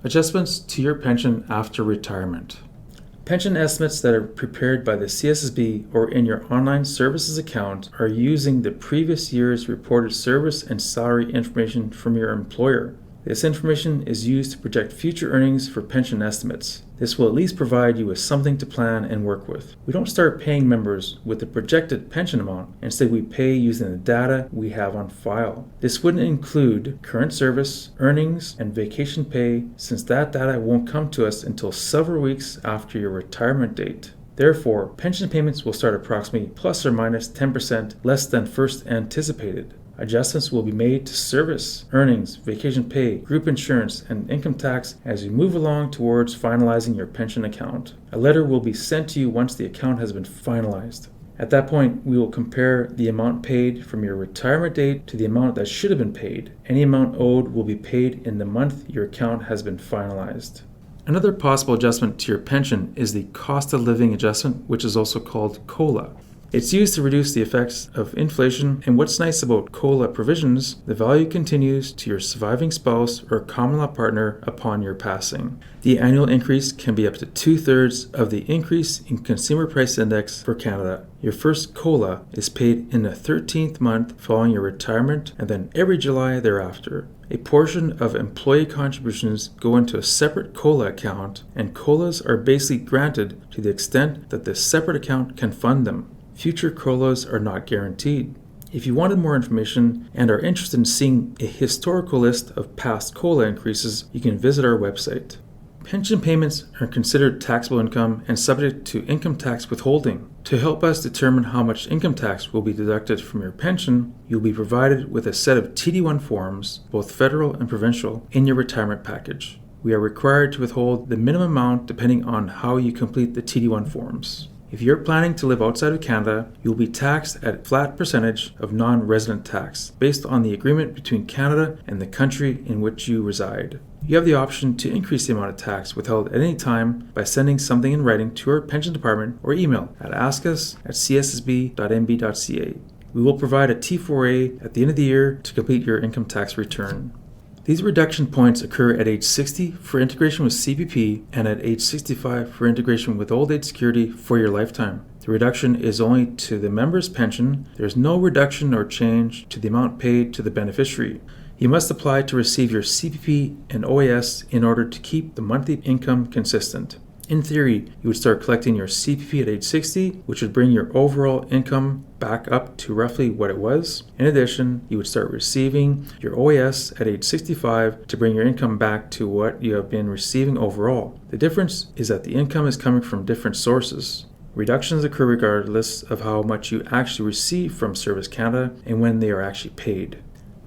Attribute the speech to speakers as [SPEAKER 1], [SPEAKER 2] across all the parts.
[SPEAKER 1] Adjustments to your pension after retirement. Pension estimates that are prepared by the CSSB or in your online services account are using the previous year's reported service and salary information from your employer. This information is used to project future earnings for pension estimates. This will at least provide you with something to plan and work with. We don't start paying members with the projected pension amount. Instead, we pay using the data we have on file. This wouldn't include current service, earnings, and vacation pay, since that data won't come to us until several weeks after your retirement date. Therefore, pension payments will start approximately plus or minus 10% less than first anticipated. Adjustments will be made to service, earnings, vacation pay, group insurance, and income tax as you move along towards finalizing your pension account. A letter will be sent to you once the account has been finalized. At that point, we will compare the amount paid from your retirement date to the amount that should have been paid. Any amount owed will be paid in the month your account has been finalized. Another possible adjustment to your pension is the cost of living adjustment, which is also called COLA. It's used to reduce the effects of inflation, and what's nice about COLA provisions, the value continues to your surviving spouse or common law partner upon your passing. The annual increase can be up to 2/3 of the increase in Consumer Price Index for Canada. Your first COLA is paid in the 13th month following your retirement, and then every July thereafter. A portion of employee contributions go into a separate COLA account, and COLAs are basically granted to the extent that the separate account can fund them. Future COLAs are not guaranteed. If you wanted more information and are interested in seeing a historical list of past COLA increases, you can visit our website. Pension payments are considered taxable income and subject to income tax withholding. To help us determine how much income tax will be deducted from your pension, you'll be provided with a set of TD1 forms, both federal and provincial, in your retirement package. We are required to withhold the minimum amount depending on how you complete the TD1 forms. If you're planning to live outside of Canada, you'll be taxed at a flat percentage of non-resident tax based on the agreement between Canada and the country in which you reside. You have the option to increase the amount of tax withheld at any time by sending something in writing to our pension department or email at askus@cssb.nb.ca. We will provide a T4A at the end of the year to complete your income tax return. These reduction points occur at age 60 for integration with CPP and at age 65 for integration with old age security for your lifetime. The reduction is only to the member's pension. There is no reduction or change to the amount paid to the beneficiary. You must apply to receive your CPP and OAS in order to keep the monthly income consistent. In theory, you would start collecting your CPP at age 60, which would bring your overall income back up to roughly what it was. In addition, you would start receiving your OAS at age 65 to bring your income back to what you have been receiving overall. The difference is that the income is coming from different sources. Reductions occur regardless of how much you actually receive from Service Canada and when they are actually paid.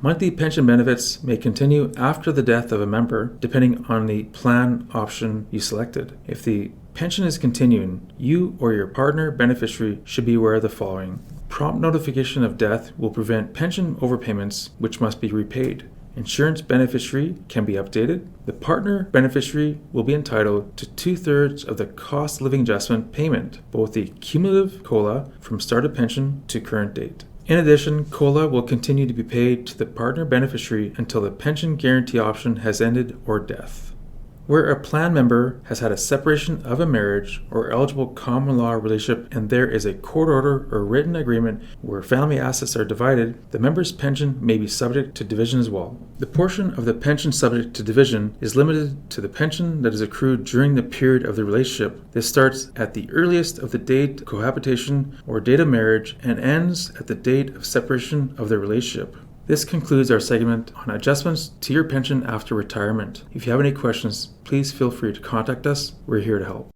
[SPEAKER 1] Monthly pension benefits may continue after the death of a member, depending on the plan option you selected. If the pension is continuing, you or your partner beneficiary should be aware of the following. Prompt notification of death will prevent pension overpayments, which must be repaid. Insurance beneficiary can be updated. The partner beneficiary will be entitled to 2/3 of the cost of living adjustment payment, both the cumulative COLA from start of pension to current date. In addition, COLA will continue to be paid to the partner beneficiary until the pension guarantee option has ended or death. Where a plan member has had a separation of a marriage or eligible common law relationship and there is a court order or written agreement where family assets are divided, the member's pension may be subject to division as well. The portion of the pension subject to division is limited to the pension that is accrued during the period of the relationship. This starts at the earliest of the date of cohabitation or date of marriage and ends at the date of separation of the relationship. This concludes our segment on adjustments to your pension after retirement. If you have any questions, please feel free to contact us. We're here to help.